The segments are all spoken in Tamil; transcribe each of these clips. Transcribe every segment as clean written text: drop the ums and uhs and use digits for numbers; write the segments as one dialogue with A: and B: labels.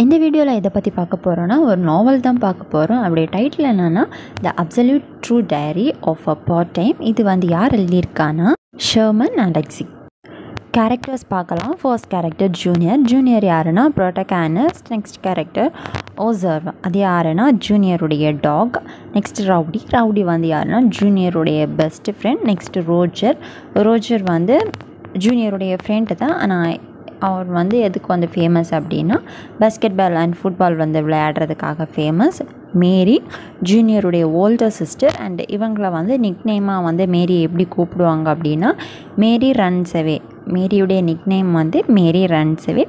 A: இந்த வீடியோவில் இதை பற்றி பார்க்க போகிறோன்னா ஒரு நாவல் தான் பார்க்க போகிறோம். அப்படியே டைட்டில் என்னென்னா the absolute true diary of a part time. இது வந்து யார் எழுதியிருக்கானா ஷெர்மன் அலெக்ஸி. கேரக்டர்ஸ் பார்க்கலாம். First character junior. ஜூனியர் யாருன்னா ப்ரோட்டகானிஸ்ட். நெக்ஸ்ட் கேரக்டர் ஓசர்வ், அது யாருன்னா ஜூனியருடைய டாக். Next Rowdy. ரவுடி வந்து யாருன்னா ஜூனியருடைய best friend. Next Roger. Roger வந்து ஜூனியருடைய ஃப்ரெண்டு தான். ஆனால் அவர் வந்து எதுக்கு வந்து ஃபேமஸ் அப்படின்னா பாஸ்கெட் பால் அண்ட் ஃபுட்பால் வந்து விளையாடுறதுக்காக ஃபேமஸ். மேரி ஜூனியருடைய ஓல்டர் சிஸ்டர். அண்ட் இவங்களை வந்து நிக்நேமாக வந்து மேரி எப்படி கூப்பிடுவாங்க அப்படின்னா மேரி ரன்ஸ் அவே. மேரியுடைய நிக்நேம் வந்து Mary runs away.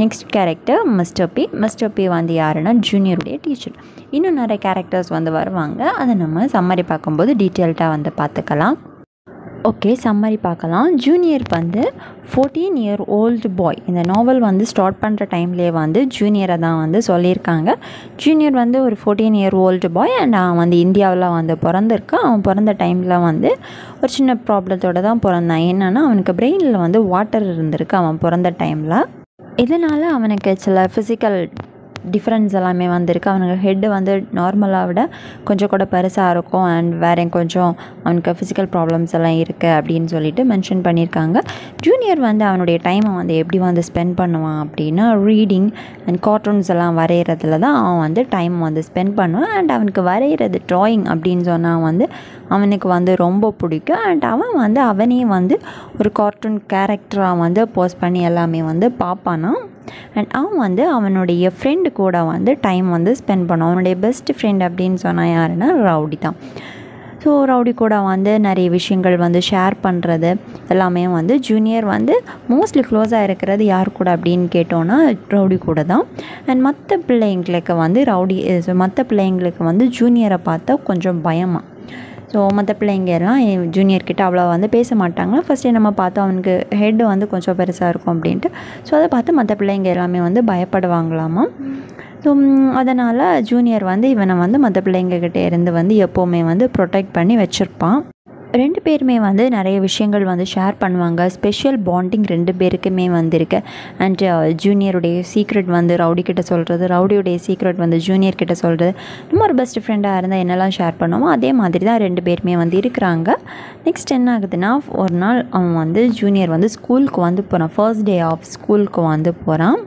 A: Next character mister B. Mister B வந்து யாருன்னா ஜூனியருடைய டீச்சர். இன்னும் நிறைய கேரக்டர்ஸ் வந்து வருவாங்க. அதை நம்ம சம்மரி பார்க்கும்போது டீட்டெயில்டாக வந்து பார்த்துக்கலாம். ஓகே, சம்மரி பார்க்கலாம். ஜூனியர் வந்து 14 year old பாய். இந்த நாவல் வந்து ஸ்டார்ட் பண்ணுற டைம்லேயே வந்து ஜூனியரை தான் வந்து சொல்லியிருக்காங்க. ஜூனியர் வந்து ஒரு 14 year old பாய். அண்ட் அவன் வந்து இந்தியாவில் வந்து பிறந்திருக்கான். அவன் பிறந்த டைமில் வந்து ஒரு சின்ன ப்ராப்ளத்தோடு தான் பிறந்தான். என்னென்னா அவனுக்கு பிரெயினில் வந்து வாட்டர் இருந்திருக்கு அவன் பிறந்த டைமில். இதனால் அவனுக்கு சில ஃபிசிக்கல் டிஃப்ரென்ஸ் எல்லாமே வந்திருக்கு. அவனுக்கு ஹெட்டு வந்து நார்மலாக விட கொஞ்சம் கூட பெருசாக இருக்கும். அண்ட் வேறு கொஞ்சம் அவனுக்கு ஃபிசிக்கல் ப்ராப்ளம்ஸ் எல்லாம் இருக்குது அப்படின்னு சொல்லிட்டு மென்ஷன் பண்ணியிருக்காங்க. ஜூனியர் வந்து அவனுடைய டைமை வந்து எப்படி வந்து ஸ்பெண்ட் பண்ணுவான் அப்படின்னா ரீடிங் அண்ட் கார்ட்டூன்ஸ் எல்லாம் வரைகிறதுல தான் அவன் வந்து டைம் வந்து ஸ்பெண்ட் பண்ணுவான். அண்ட் அவனுக்கு வரைகிறது ட்ராயிங் அப்படின்னு சொன்னால் வந்து அவனுக்கு வந்து ரொம்ப பிடிக்கும். அண்ட் அவன் வந்து அவனையே வந்து ஒரு கார்ட்டூன் கேரக்டராக வந்து போஸ்ட் பண்ணி எல்லாமே வந்து பார்ப்பானா. அண்ட் அவன் வந்து அவனுடைய ஃப்ரெண்டு கூட வந்து டைம் வந்து ஸ்பெண்ட் பண்ணுவான். அவனுடைய பெஸ்ட் ஃப்ரெண்ட் அப்படின்னு சொன்னால் யாருன்னா ரவுடி தான். ஸோ ரவுடி கூட வந்து நிறைய விஷயங்கள் வந்து ஷேர் பண்ணுறது எல்லாமே வந்து ஜூனியர் வந்து மோஸ்ட்லி க்ளோஸாக இருக்கிறது யார் கூட அப்படின்னு கேட்டோன்னா ரவுடி கூட தான். அண்ட் மற்ற பிள்ளைங்களுக்கு வந்து ஜூனியரை பார்த்தா கொஞ்சம் பயமாக. ஸோ மற்ற பிள்ளைங்க எல்லாம் ஜூனியர்கிட்ட அவ்வளோ வந்து பேச மாட்டாங்க. ஃபஸ்ட்டே நம்ம பார்த்தோம் அவனுக்கு ஹெட்டு வந்து கொஞ்சம் பெருசாக இருக்கும் அப்படின்ட்டு. ஸோ அதை பார்த்து மற்ற பிள்ளைங்க எல்லாமே வந்து பயப்படுவாங்களாமா. ஸோ அதனால் ஜூனியர் வந்து இவனை வந்து மற்ற பிள்ளைங்கக்கிட்ட இருந்து வந்து எப்போவுமே வந்து ப்ரொடெக்ட் பண்ணி வச்சுருப்பான். ரெண்டு பேருமே வந்து நிறைய விஷயங்கள் வந்து ஷேர் பண்ணுவாங்க. ஸ்பெஷல் பாண்டிங் ரெண்டு பேருக்குமே வந்திருக்கு. அண்ட் ஜூனியருடைய சீக்ரெட் வந்து ரவுடி கிட்ட சொல்கிறது, ரவுடியுடைய சீக்ரெட் வந்து ஜூனியர் கிட்ட சொல்கிறது. நம்ம ஒரு பெஸ்ட் ஃப்ரெண்டாக இருந்தால் என்னெல்லாம் ஷேர் பண்ணுவோமோ அதே மாதிரி தான் ரெண்டு பேருமே வந்து இருக்கிறாங்க. நெக்ஸ்ட் என்ன ஆகுதுன்னா ஒரு நாள் அவன் வந்து ஜூனியர் வந்து ஸ்கூலுக்கு வந்து போகிறான். ஃபர்ஸ்ட் டே ஆஃப் ஸ்கூலுக்கு வந்து போகிறான்.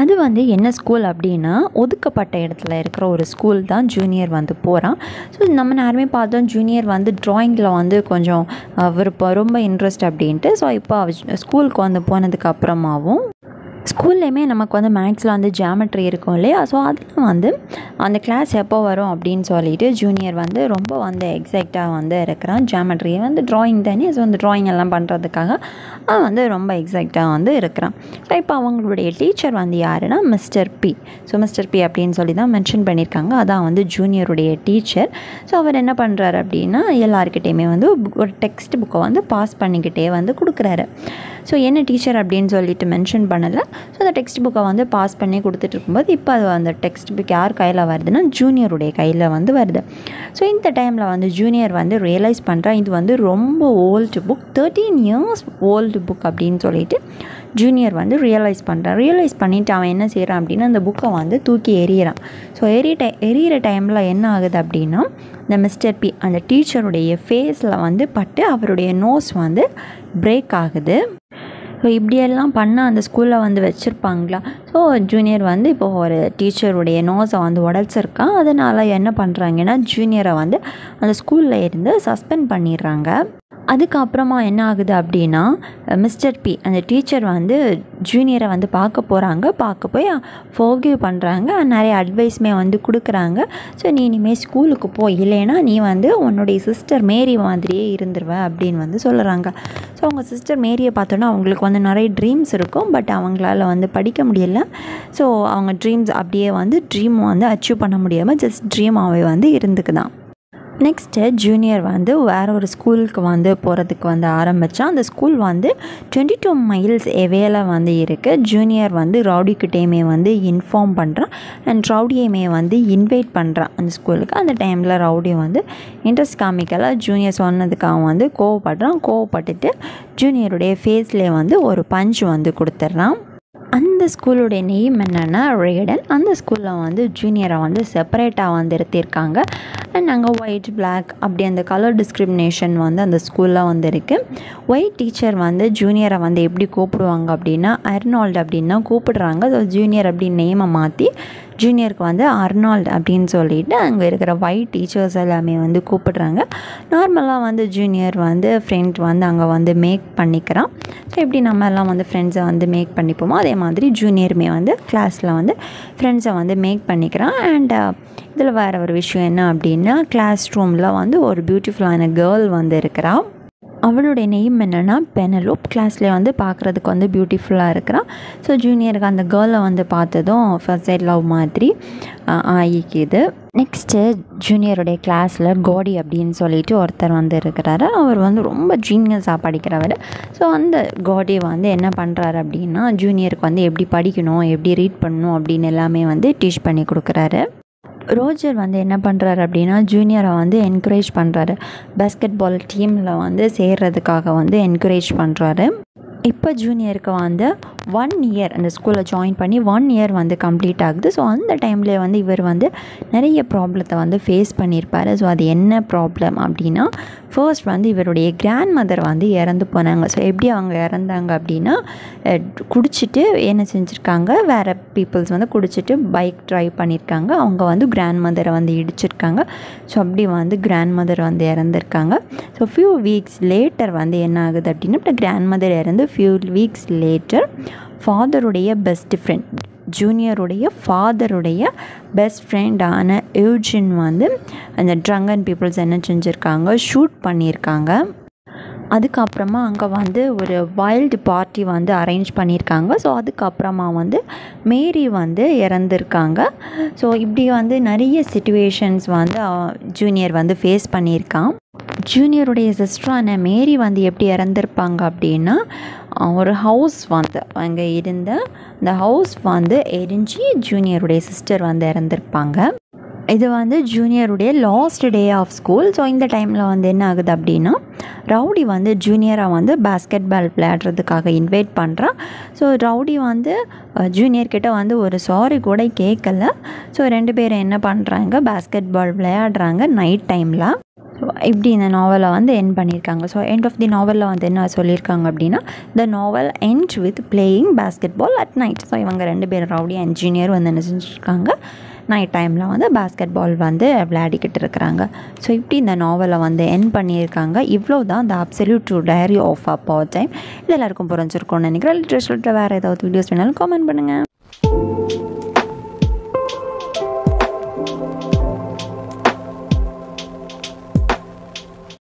A: அது வந்து என்ன ஸ்கூல் அப்படின்னா ஒதுக்கப்பட்ட இடத்துல இருக்கிற ஒரு ஸ்கூல் தான் ஜூனியர் வந்து போகிறான். ஸோ நம்ம நேரமே பார்த்தோம் ஜூனியர் வந்து ட்ராயிங்கில் வந்து கொஞ்சம் விருப்பம், ரொம்ப இன்ட்ரெஸ்ட் அப்படின்ட்டு. ஸோ இப்போ ஸ்கூலுக்கு வந்து போனதுக்கு அப்புறமாவும் ஸ்கூல்லையுமே நமக்கு வந்து மேக்ஸில் வந்து ஜியாமெட்ரி இருக்கும் இல்லையா. ஸோ அதில் வந்து அந்த கிளாஸ் எப்போ வரும் அப்படின்னு சொல்லிட்டு ஜூனியர் வந்து ரொம்ப வந்து எக்ஸைட்டாக வந்து இருக்கிறான். ஜியாமெட்ரியை வந்து ட்ராயிங் தானே, ஸோ அந்த ட்ராயிங் எல்லாம் பண்ணுறதுக்காக அவன் வந்து ரொம்ப எக்ஸைட்டாக வந்து இருக்கிறான். ஸோ இப்போ அவங்களுடைய டீச்சர் வந்து யாருன்னா mister P. So mister P அப்படின்னு சொல்லி தான் மென்ஷன் பண்ணியிருக்காங்க. அதான் வந்து ஜூனியருடைய டீச்சர். ஸோ அவர் என்ன பண்ணுறாரு அப்படின்னா எல்லாருக்கிட்டேயுமே வந்து ஒரு டெக்ஸ்ட் புக்கை வந்து பாஸ் பண்ணிக்கிட்டே வந்து கொடுக்குறாரு. ஸோ என்ன டீச்சர் அப்படின்னு சொல்லிட்டு மென்ஷன் பண்ணலை. ஸோ அந்த டெக்ஸ்ட் புக்கை வந்து பாஸ் பண்ணி கொடுத்துட்டு இருக்கும்போது இப்போ அது அந்த டெக்ஸ்ட் புக் யார் கையில் வருதுன்னா ஜூனியருடைய கையில் வந்து வருது. ஸோ இந்த டைமில் வந்து ஜூனியர் வந்து ரியலைஸ் பண்ணுறான் இது வந்து ரொம்ப old book, 13 years old book அப்படின்னு சொல்லிட்டு ஜூனியர் வந்து ரியலைஸ் பண்ணுறான். ரியலைஸ் பண்ணிவிட்டு அவன் என்ன செய்கிறான் அப்படின்னா அந்த புக்கை வந்து தூக்கி எறிகிறான். ஸோ எரியிற டைமில் என்ன ஆகுது அப்படின்னா இந்த மிஸ்டர் பி அந்த டீச்சருடைய ஃபேஸில் வந்து பட்டு அவருடைய நோஸ் வந்து பிரேக் ஆகுது. ஸோ இப்படியெல்லாம் பண்ணால் அந்த ஸ்கூலில் வந்து வச்சுருப்பாங்களா. ஸோ ஜூனியர் வந்து இப்போது ஒரு டீச்சருடைய நோஸை வந்து உடச்சிருக்கான். அதனால் என்ன பண்ணுறாங்கன்னா ஜூனியரை வந்து அந்த ஸ்கூலில் இருந்து சஸ்பெண்ட் பண்ணிடுறாங்க. அதுக்கப்புறமா என்ன ஆகுது அப்படின்னா மிஸ்டர் பி அந்த டீச்சர் வந்து ஜூனியரை வந்து பார்க்க போகிறாங்க. பார்க்க போய் ஃபோர்கிவ் பண்ணுறாங்க. நிறைய அட்வைஸுமே வந்து கொடுக்குறாங்க. ஸோ நீ இனிமேல் ஸ்கூலுக்கு போ, இல்லைன்னா நீ வந்து உன்னுடைய சிஸ்டர் மேரி மாதிரியே இருந்துருவ அப்படின்னு வந்து சொல்கிறாங்க. ஸோ அவங்க சிஸ்டர் மேரியை பார்த்தோன்னா அவங்களுக்கு வந்து நிறைய ட்ரீம்ஸ் இருக்கும். பட் அவங்களால வந்து படிக்க முடியல. ஸோ அவங்க ட்ரீம்ஸ் அப்படியே வந்து ட்ரீம் வந்து அச்சீவ் பண்ண முடியாமல் ஜஸ்ட் ட்ரீமாகவே வந்து இருந்துக்குதான். நெக்ஸ்ட்டு ஜூனியர் வந்து வேறு ஒரு ஸ்கூலுக்கு வந்து போகிறதுக்கு வந்து ஆரம்பித்தான். அந்த ஸ்கூல் வந்து 22 miles எவேல வந்து இருக்குது. ஜூனியர் வந்து ரவுடிக்கிட்டேயுமே வந்து இன்ஃபார்ம் பண்ணுறான். அண்ட் ரவுடியுமே வந்து இன்வைட் பண்ணுறான் அந்த ஸ்கூலுக்கு. அந்த டைமில் ரவுடி வந்து இன்ட்ரெஸ்ட் காமிக்கல. ஜூனியர் சொன்னதுக்கு அவன் வந்து கோவப்பட்டுட்டு ஜூனியருடைய ஃபேஸ்லேயே வந்து ஒரு பஞ்ச் வந்து கொடுத்துட்றான். அந்த ஸ்கூலுடைய நேம் என்னென்னா ரேடன். அந்த ஸ்கூலில் வந்து ஜூனியரை வந்து செப்பரேட்டாக வந்து இருத்திருக்காங்க. அண்ட் அங்கே ஒயிட் பிளாக் அப்படி அந்த கலர் டிஸ்கிரிமினேஷன் வந்து அந்த ஸ்கூலில் வந்து இருக்குது. ஒயிட் டீச்சர் வந்து ஜூனியரை வந்து எப்படி கூப்பிடுவாங்க அப்படின்னா அர்னால்டு அப்படின்னு தான் கூப்பிடுறாங்க. ஸோ ஜூனியர் அப்படின்னு நேமை மாற்றி ஜூனியருக்கு வந்து அர்னால்டு அப்படின்னு சொல்லிவிட்டு அங்கே இருக்கிற ஒயிட் டீச்சர்ஸ் எல்லாமே வந்து கூப்பிடுறாங்க. நார்மலாக வந்து ஜூனியர் வந்து ஃப்ரெண்ட் வந்து அங்கே வந்து மேக் பண்ணிக்கிறான். ஸோ எப்படி நம்ம எல்லாம் வந்து ஃப்ரெண்ட்ஸை வந்து மேக் பண்ணிப்போமோ அதே மாதிரி ஜூனியருமே வந்து கிளாஸில் வந்து ஃப்ரெண்ட்ஸை வந்து மேக் பண்ணிக்கிறான். அண்ட் இதில் வேறு ஒரு விஷயம் என்ன அப்படின்னா கிளாஸ் ரூமில் வந்து ஒரு பியூட்டிஃபுல்லான கேர்ள் வந்து இருக்கிறாள். அவளுடைய நேம் என்னென்னா பெனலோப். கிளாஸ்லேயே வந்து பார்க்குறதுக்கு வந்து பியூட்டிஃபுல்லாக இருக்கிறான். ஸோ ஜூனியருக்கு அந்த கேர்ளை வந்து பார்த்ததும் ஃபர்ஸ்ட் சைட் லவ் மாதிரி ஆகிக்குது. நெக்ஸ்ட்டு ஜூனியருடைய கிளாஸில் கோடி அப்படின்னு சொல்லிட்டு ஒருத்தர் வந்து இருக்கிறாரு. அவர் வந்து ரொம்ப ஜீனியஸாக படிக்கிறவர். ஸோ அந்த கோடி வந்து என்ன பண்ணுறாரு அப்படின்னா ஜூனியருக்கு வந்து எப்படி படிக்கணும், எப்படி ரீட் பண்ணணும் அப்படின்னு எல்லாமே வந்து டீச் பண்ணி கொடுக்குறாரு. ரோஜர் வந்து என்ன பண்ணுறாரு அப்படின்னா ஜூனியரை வந்து என்கரேஜ் பண்ணுறாரு. பாஸ்கெட் பால் டீமில் வந்து சேர்கிறதுக்காக வந்து என்கரேஜ் பண்ணுறாரு. இப்போ ஜூனியருக்கு வந்து 1 இயர் அந்த ஸ்கூலில் ஜாயின் பண்ணி 1 இயர் வந்து கம்ப்ளீட் ஆகுது. ஸோ அந்த டைம்லேயே வந்து இவர் வந்து நிறைய ப்ராப்ளத்தை வந்து ஃபேஸ் பண்ணியிருப்பார். ஸோ அது என்ன ப்ராப்ளம் அப்படின்னா ஃபர்ஸ்ட் வந்து இவருடைய கிராண்ட் மதர் வந்து இறந்து போனாங்க. ஸோ எப்படி அவங்க இறந்தாங்க அப்படின்னா குடிச்சிட்டு என்ன செஞ்சுருக்காங்க, வேறு பீப்புள்ஸ் வந்து குடிச்சிட்டு பைக் ட்ரைவ் பண்ணியிருக்காங்க. அவங்க வந்து கிராண்ட் மதரை வந்து இடிச்சிருக்காங்க. ஸோ அப்படி வந்து கிராண்ட் மதர் வந்து இறந்துருக்காங்க. ஸோ ஃபியூ வீக்ஸ் லேட்டர் வந்து என்ன ஆகுது அப்படின்னா இப்போ கிராண்ட் மதர் இறந்து ஃபியூ வீக்ஸ் லேட்டர் ஃபாதருடைய பெஸ்ட் ஃப்ரெண்ட் ஜூனியருடைய ஃபாதருடைய பெஸ்ட் ஃப்ரெண்டான யூஜின் வந்து அந்த ட்ரங்கன் பீப்புள்ஸ் என்ன செஞ்சுருக்காங்க, ஷூட் பண்ணியிருக்காங்க. அதுக்கப்புறமா அங்கே வந்து ஒரு வைல்டு பார்ட்டி வந்து அரேஞ்ச் பண்ணியிருக்காங்க. ஸோ அதுக்கப்புறமா வந்து மேரி வந்து இறந்துருக்காங்க. ஸோ இப்படி வந்து நிறைய சிச்சுவேஷன்ஸ் வந்து ஜூனியர் வந்து ஃபேஸ் பண்ணியிருக்கான். ஜூனியருடைய சிஸ்டரான மேரி வந்து எப்படி இறந்துருப்பாங்க அப்படின்னா ஒரு ஹவுஸ் வந்து அங்கே இருந்த அந்த ஹவுஸ் வந்து எரிஞ்சு ஜூனியருடைய சிஸ்டர் வந்து இறந்துருப்பாங்க. இது வந்து ஜூனியருடைய last day of school. So இந்த டைமில் வந்து என்ன ஆகுது அப்படின்னா ரவுடி வந்து ஜூனியராக வந்து பாஸ்கெட் பால் விளையாடுறதுக்காக இன்வைட் பண்ணுறான். ஸோ ரவுடி வந்து ஜூனியர்கிட்ட வந்து ஒரு சாரி கூட கேட்கல. ஸோ 2 பேரும் என்ன பண்ணுறாங்க, பாஸ்கெட் பால் விளையாடுறாங்க நைட் டைமில். ஸோ இப்படி இந்த நாவலை வந்து எண்ட் பண்ணியிருக்காங்க. ஸோ எண்ட் ஆஃப் தி நாவலில் வந்து என்ன சொல்லியிருக்காங்க அப்படின்னா the novel end with playing basketball at night. So இவங்க 2 பேரும் ரவுடி அண்ட் ஜூனியர் வந்து என்ன செஞ்சுருக்காங்க, நைட் டைமில் வந்து பாஸ்கெட் பால் வந்து விளையாடிக்கிட்டு இருக்கிறாங்க. ஸோ இப்படி இந்த நாவலை வந்து எண்ட் பண்ணியிருக்காங்க. இவ்வளோ தான் the absolute true diary of a part time. இது எல்லாருக்கும் புரிஞ்சிருக்கும்னு நினைக்கிறேன். லிட்ரேச்சர்கிட்ட வேறு ஏதாவது வீடியோஸ் வேணாலும் காமெண்ட் பண்ணுங்கள்.